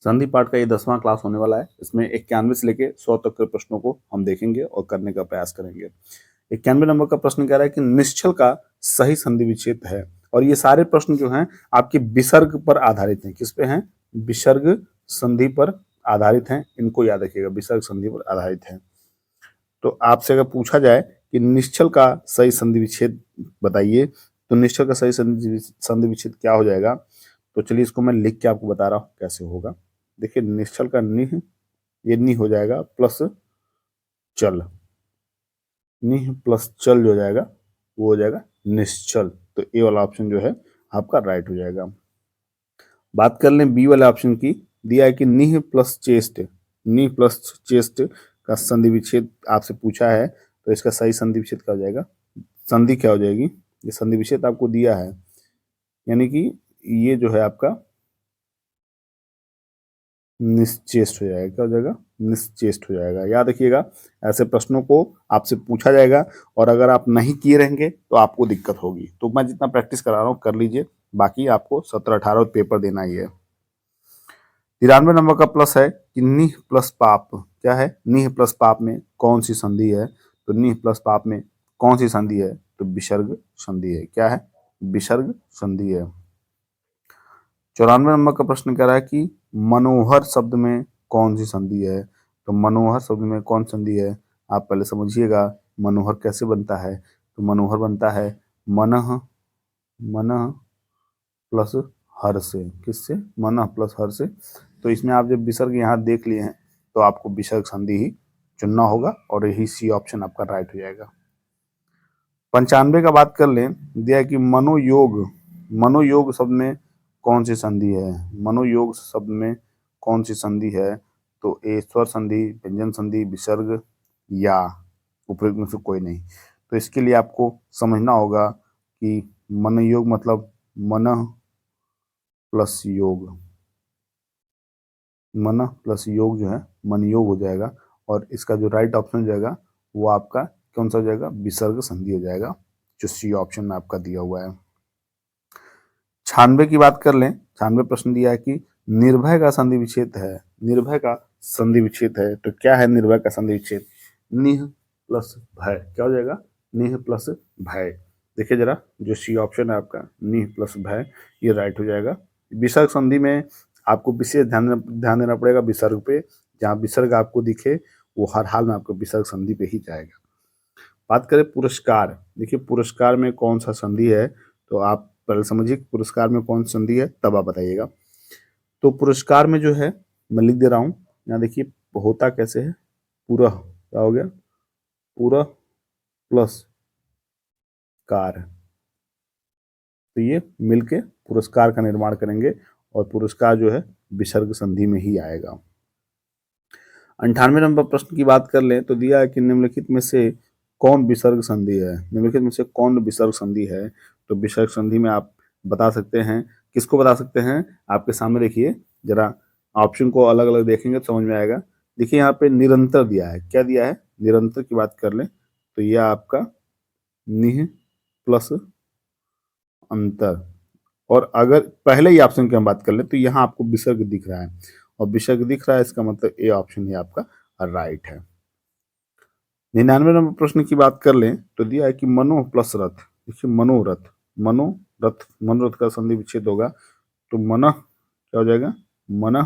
संधि पाठ का ये 10वां क्लास होने वाला है। इसमें 91 से लेके 100 तक के प्रश्नों को हम देखेंगे और करने का प्रयास करेंगे। 91 नंबर का प्रश्न कह रहा है कि निश्चल का सही संधि विच्छेद है। और ये सारे प्रश्न जो हैं आपके विसर्ग पर आधारित हैं। किस पे हैं? विसर्ग संधि पर आधारित हैं। इनको याद रखिएगा, विसर्ग संधि पर आधारित हैं। तो आपसे अगर पूछा जाए कि निश्चल का सही संधि विच्छेद बताइए, तो निश्चल का सही संधि विच्छेद क्या हो जाएगा? तो चलिए इसको मैं लिख के आपको बता रहा हूँ कैसे होगा। देखिए, निश्चल का निह, ये निह हो जाएगा प्लस चल, निह प्लस चल जो हो जाएगा वो हो जाएगा निश्चल। तो ए वाला ऑप्शन जो है आपका राइट हो जाएगा। बात कर लें बी वाले ऑप्शन की, दिया है कि निह प्लस चेस्ट, निह प्लस चेस्ट का संधि विच्छेद आपसे पूछा है, तो इसका सही संधि विच्छेद क्या हो जाएगा? संधि क्या हो जाएगी? ये संधि विच्छेद आपको दिया है, यानी कि ये जो है आपका निश्चेष्ट हो जाएगा। क्या हो जाएगा? निश्चेष्ट हो जाएगा। याद रखिएगा, ऐसे प्रश्नों को आपसे पूछा जाएगा और अगर आप नहीं किए रहेंगे तो आपको दिक्कत होगी। तो मैं जितना प्रैक्टिस करा रहा हूँ कर लीजिए, बाकी आपको 17-18 पेपर देना ही है। 93 नंबर का प्लस है कि निह प्लस पाप। क्या है? निह प्लस पाप में कौन सी संधि है? तो निह प्लस पाप में कौन सी संधि है? तो विसर्ग संधि है। क्या है? विसर्ग संधि है। 94 नंबर का प्रश्न कह रहा है कि मनोहर शब्द में कौन सी संधि है? तो मनोहर शब्द में कौन संधि है? आप पहले समझिएगा मनोहर कैसे बनता है। तो मनोहर बनता है मनः, मनः प्लस हर से। किससे? मनः प्लस हर से। तो इसमें आप जब विसर्ग यहाँ देख लिए हैं तो आपको विसर्ग संधि ही चुनना होगा और यही सी ऑप्शन आपका राइट हो जाएगा। 95 का बात कर लें, दिया है कि मनोयोग, मनोयोग शब्द में कौन सी संधि है? मनोयोग शब्द में कौन सी संधि है? तो ए स्वर संधि, व्यंजन संधि, विसर्ग या उपयुक्त में से कोई नहीं। तो इसके लिए आपको समझना होगा कि मनोयोग मतलब मन प्लस योग, मन प्लस योग जो है मन योग हो जाएगा और इसका जो राइट ऑप्शन हो जाएगा वो आपका कौन सा हो जाएगा? विसर्ग संधि हो जाएगा, जो सी ऑप्शन में आपका दिया हुआ है। 96 की बात कर लें, 96 प्रश्न दिया है कि निर्भय का संधि विच्छेद है। निर्भय का संधि विच्छेद है, तो क्या है निर्भय का संधि विच्छेद? निह प्लस भय। क्या हो जाएगा? निह प्लस भय। देखिए जरा, जो सी ऑप्शन है आपका निह प्लस भय, ये राइट हो जाएगा। विसर्ग संधि में आपको विशेष ध्यान देना पड़ेगा विसर्ग पे। जहाँ विसर्ग आपको दिखे वो हर हाल में आपको विसर्ग संधि पे ही जाएगा। बात करें पुरस्कार, देखिए पुरस्कार में कौन सा संधि है? तो आप पहले समझिए पुरस्कार में कौन सी संधि है, तब आप बताइएगा। तो पुरस्कार में जो है मैं लिख दे रहा हूँ, यहाँ देखिए होता कैसे है, पूरा क्या हो गया? पूरा प्लस कार, तो ये मिलके पुरस्कार का निर्माण करेंगे और पुरस्कार जो है विसर्ग संधि में ही आएगा। 98 नंबर प्रश्न की बात कर लें, तो दिया है कि निम्नलिखित में से कौन विसर्ग संधि है? निम्नलिखित में से कौन विसर्ग संधि है? तो विसर्ग संधि में आप बता सकते हैं, किसको बता सकते हैं? आपके सामने देखिए जरा, ऑप्शन को अलग अलग देखेंगे तो समझ में आएगा। देखिए यहाँ पे निरंतर दिया है। क्या दिया है? निरंतर की बात कर लें तो यह आपका निह प्लस अंतर। और अगर पहले ही ऑप्शन की हम बात कर लें तो यहाँ आपको विसर्ग दिख रहा है और विसर्ग दिख रहा है, इसका मतलब ए ऑप्शन ही आपका राइट है। 99 नंबर प्रश्न की बात कर लें तो दिया है कि मनो प्लस रथ। देखिए मनोरथ, मनोरथ, मनोरथ का संधि विच्छेद होगा, तो मन क्या हो जाएगा? मन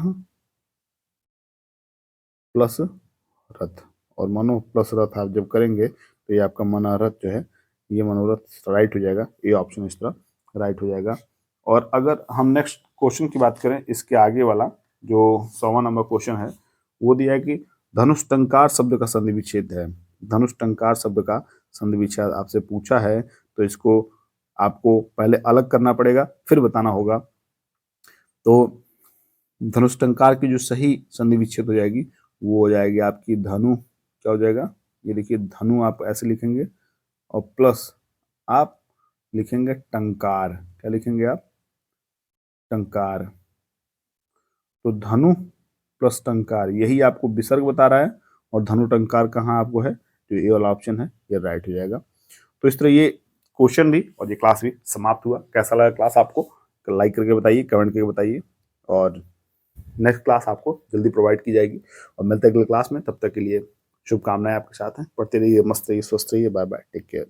प्लस रथ। और मनो प्लस रथ आप जब करेंगे तो ये आपका मनोरथ जो है ये मनोरथ राइट हो जाएगा। ये ऑप्शन इस तरह राइट हो जाएगा। और अगर हम नेक्स्ट क्वेश्चन की बात करें, इसके आगे वाला जो 100वां नंबर क्वेश्चन है, वो दिया है कि धनुष टंकार शब्द का संधि विच्छेद है। धनुष टंकार शब्द का संधि विच्छेद आपसे पूछा है, तो इसको आपको पहले अलग करना पड़ेगा फिर बताना होगा। तो धनुष टंकार की जो सही संधि विच्छेद हो जाएगी वो हो जाएगी आपकी धनु। क्या हो जाएगा? ये देखिए धनु आप ऐसे लिखेंगे और प्लस आप लिखेंगे टंकार। क्या लिखेंगे आप? टंकार। तो धनु प्लस टंकार यही आपको विसर्ग बता रहा है और धनु टंकार कहाँ आपको है? तो ये वाला ऑप्शन है, ये राइट हो जाएगा। तो इस तरह ये क्वेश्चन भी और ये क्लास भी समाप्त हुआ। कैसा लगा क्लास आपको? लाइक करके बताइए, कमेंट करके बताइए और नेक्स्ट क्लास आपको जल्दी प्रोवाइड की जाएगी और मिलते हैं अगले क्लास में। तब तक के लिए शुभकामनाएं आपके साथ हैं। पढ़ते रहिए, मस्त रहिए, स्वस्थ रहिए। Bye bye, take care.